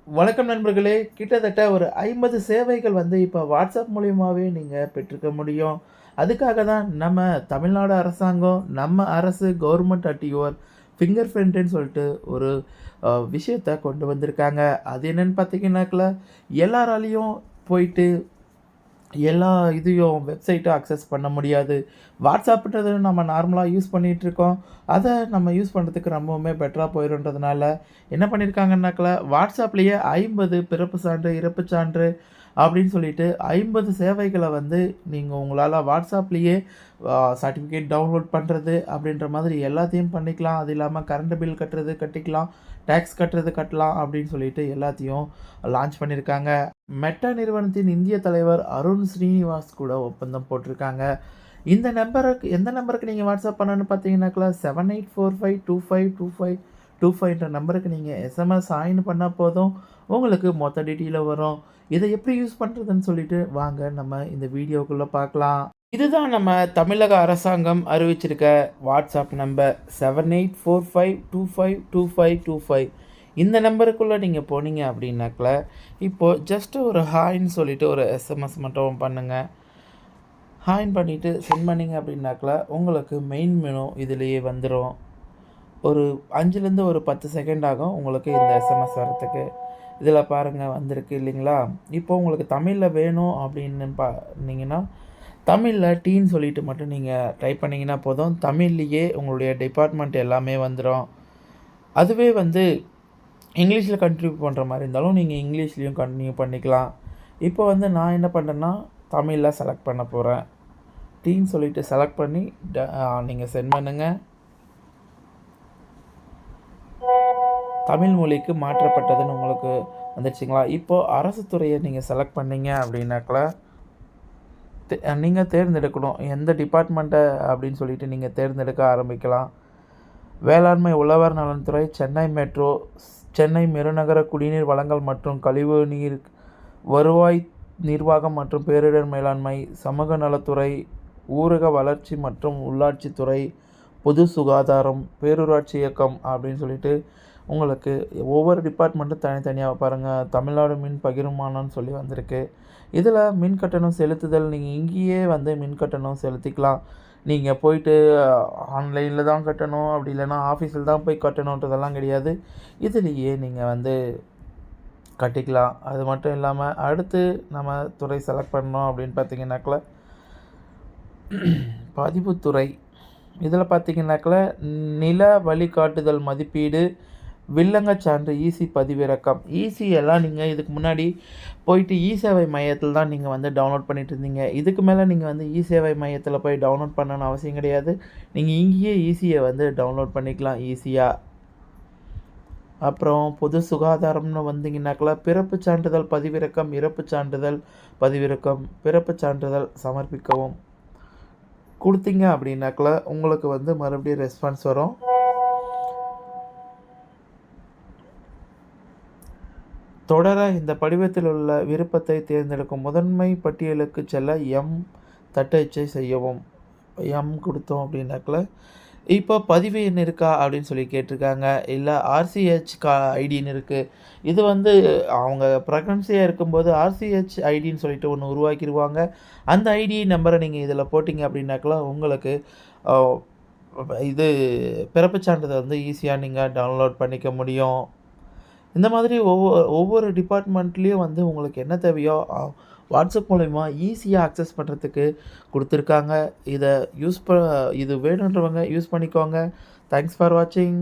வணக்கம் நண்பர்களே! கிட்டத்தட்ட ஒரு 50 சேவைகள் வந்து இப்ப WhatsApp மூலியமாவே நீங்க பெற்றுக்க முடியும். அதுக்காக தான் நம்ம தமிழ்நாடு அரசாங்கம், நம்ம அரசு கவர்ன்மெண்ட் அட் யுவர் ஃபிங்கர் பிரிண்ட்ன்னு சொல்லிட்டு ஒரு விஷயத்த கொண்டு வந்திருக்காங்க. அது என்னன்னு பார்த்தீங்கன்னாக்கல, எல்லாராலயும் போயிட்டு எல்லா இதையும் வெப்சைட்டும் அக்சஸ் பண்ண முடியாது. வாட்ஸ்அப்ன்றது நம்ம நார்மலா யூஸ் பண்ணிட்டுருக்கோம். அத நம்ம யூஸ் பண்றதுக்கு ரொம்பவுமே பெட்டரா போயிருன்றதுனால, என்ன பண்ணியிருக்காங்கன்னாக்கா, வாட்ஸ்அப்லேயே 50 பிறப்பு சான்று, இறப்புச் சான்று அப்படின்னு சொல்லிட்டு 50 சேவைகள வந்து நீங்க உங்களால வாட்ஸ்அப்லேயே சர்டிஃபிகேட் டவுன்லோட் பண்றது அப்படின்ற மாதிரி எல்லாத்தையும் பண்ணிக்கலாம். அது இல்லாம கரண்ட் பில் கட்டுறது கட்டிக்கலாம். டாக்ஸ் கட்டுறது கட்டலாம் அப்படின்னு சொல்லிட்டு எல்லாத்தையும் லான்ச் பண்ணியிருக்காங்க. மெட்டா நிறுவனத்தின் இந்திய தலைவர் அருண் ஸ்ரீனிவாஸ் கூட ஒப்பந்தம் போட்டிருக்காங்க. இந்த நம்பருக்கு எந்த நம்பருக்கு நீங்க வாட்ஸ்அப் பண்ணணும்னு பார்த்தீங்கன்னாக்கா 7845252525ன்ற நம்பருக்கு நீங்க எஸ்எம்எஸ் ஹாய்ன்னு பண்ணா போதும். உங்களுக்கு மொத்த டீட்டெயிலும் வரும். இத எப்படி யூஸ் பண்றதுன்னு சொல்லிட்டு வாங்க நம்ம இந்த வீடியோக்குள்ள பார்க்கலாம். இதுதான் நம்ம தமிழக அரசாங்கம் அறிவிச்சிருக்க வாட்ஸ்அப் நம்பர் 7845252525. இந்த நம்பருக்குள்ள நீங்க போனீங்க அப்படின்னாக்கா, இப்போ ஜஸ்ட் ஒரு ஹாய்ன்னு சொல்லிட்டு ஒரு எஸ்எம்எஸ் மட்டும் பண்ணுங்க. ஹாய்ன்னு பண்ணிட்டு சென்ட் பண்ணீங்க அப்படின்னாக்கா, உங்களுக்கு மெயின் மெனு இதிலேயே வந்துரும். ஒரு 5லேருந்து ஒரு 10 செகண்ட் ஆகும் உங்களுக்கு இந்த எஸ்எம்எஸ் வரத்துக்கு. இதில பாருங்க வந்திருக்கு இல்லைங்களா? இப்போ உங்களுக்கு தமிழ்ல வேணும் அப்படின்னு நீங்கன்னா, தமிழ்ல டீன்னு சொல்லிட்டு மட்டும் நீங்க டைப் பண்ணீங்கன்னா போதும். தமிழ்லேயே உங்களுடைய டிபார்ட்மெண்ட் எல்லாமே வந்துரும். அதுவே வந்து இங்கிலீஷ்ல கன்டின்யூ பண்ற மாரி இருந்தாலும், நீங்க இங்கிலீஷ்லயும் கன்டின்யூ பண்ணிக்கலாம். இப்போ வந்து நான் என்ன பண்றேன்னா, தமிழ்ல செலக்ட் பண்ண போறேன். டீன்னு சொல்லிட்டு செலக்ட் பண்ணி நீங்க சென்ட் பண்ணுங்க. தமிழ் மொழிக்கு மாற்றப்பட்டதுன்னு உங்களுக்கு வந்துருச்சுங்களா? இப்போ அரசு துறைய நீங்க செலக்ட் பண்ணீங்க அப்படின்னாக்கா, நீங்க தேர்ந்தெடுக்கணும். எந்த டிபார்ட்மெண்ட்ட அப்படின்னு சொல்லிட்டு நீங்க தேர்ந்தெடுக்க ஆரம்பிக்கலாம். வேளாண்மை உழவர் நலன்துறை, சென்னை மெட்ரோ, சென்னை பெருநகர குடிநீர் வழங்கல் மற்றும் கழிவு நீர், வருவாய் நிர்வாகம் மற்றும் பேரிடர் மேலாண்மை, சமூக நலத்துறை, ஊரக வளர்ச்சி மற்றும் உள்ளாட்சித்துறை, பொது சுகாதாரம், பேரூராட்சி இயக்கம் அப்படின்னு சொல்லிட்டு உங்களுக்கு ஒவ்வொரு டிபார்ட்மெண்ட்டும் தனித்தனியா பாருங்கள். தமிழ்நாடு மின் பகிர்மானம்னு சொல்லி வந்திருக்கு. இதில் மின் கட்டணம் செலுத்துதல் நீங்கள் இங்கேயே வந்து மின் கட்டணம் செலுத்திக்கலாம். நீங்கள் போயிட்டு ஆன்லைனில் தான் கட்டணும், அப்படி இல்லைன்னா ஆஃபீஸில் தான் போய் கட்டணுன்றதெல்லாம் கிடையாது. இதுலேயே நீங்கள் வந்து கட்டிக்கலாம். அது மட்டும் இல்லாமல் அடுத்து நம்ம துறை செலக்ட் பண்ணோம் அப்படின்னு பார்த்தீங்கன்னாக்கா, பதிவுத்துறை. இதில் பார்த்தீங்கன்னாக்கா, நில வழிகாட்டுதல் மதிப்பீடு, வில்லங்கச் சான்று, ஈசி பதிவிறக்கம். ஈசி எல்லாம் நீங்கள் இதுக்கு முன்னாடி போயிட்டு இ-சேவை மையத்தில் தான் நீங்கள் வந்து டவுன்லோட் பண்ணிட்டு இருந்தீங்க. இதுக்கு மேலே நீங்கள் வந்து இ-சேவை மையத்தில் போய் டவுன்லோட் பண்ணணும்னு அவசியம் கிடையாது. நீங்கள் இங்கேயே ஈஸியை வந்து டவுன்லோட் பண்ணிக்கலாம் ஈஸியாக. அப்புறம் பொது சுகாதாரம்னு வந்தீங்கன்னாக்கா, பிறப்புச் சான்றிதழ் பதிவிறக்கம், இறப்புச் சான்றிதழ் பதிவிறக்கம், பிறப்புச் சான்றிதழ் சமர்ப்பிக்கவும் கொடுத்தீங்க அப்படின்னாக்கா, உங்களுக்கு வந்து மறுபடியும் ரெஸ்பான்ஸ் வரும். தொடர இந்த படிவத்தில் உள்ள விருப்பத்தை தேர்ந்தெடுக்கும். முதன்மை பட்டியலுக்கு செல்ல தட்டச்சை செய்யவும். கொடுத்தோம் அப்படின்னாக்கா, இப்போ பதிவு எண் இருக்கா அப்படின்னு சொல்லி கேட்டிருக்காங்க. இல்லை ஆர்சிஹெச் ஐடின்னு இருக்குது. இது வந்து அவங்க ப்ரெக்னன்சியாக இருக்கும்போது ஆர்சிஹெச் ஐடின்னு சொல்லிட்டு ஒன்று உருவாக்கிடுவாங்க. அந்த ஐடி நம்பரை நீங்கள் இதில் போட்டிங்க அப்படின்னாக்கா, உங்களுக்கு இது பிறப்புச் சான்றிதழ் வந்து ஈஸியாக நீங்கள் டவுன்லோட் பண்ணிக்க முடியும். இந்த மாதிரி ஒவ்வொரு டிபார்ட்மெண்ட்லேயும் வந்து உங்களுக்கு என்ன தேவையோ வாட்ஸ்அப் மூலயமா ஈஸியாக அக்சஸ் பண்ணுறதுக்கு கொடுத்துருக்காங்க. இது வேணுன்றவங்க யூஸ் பண்ணிக்கோங்க. தேங்க்ஸ் ஃபார் வாட்சிங்.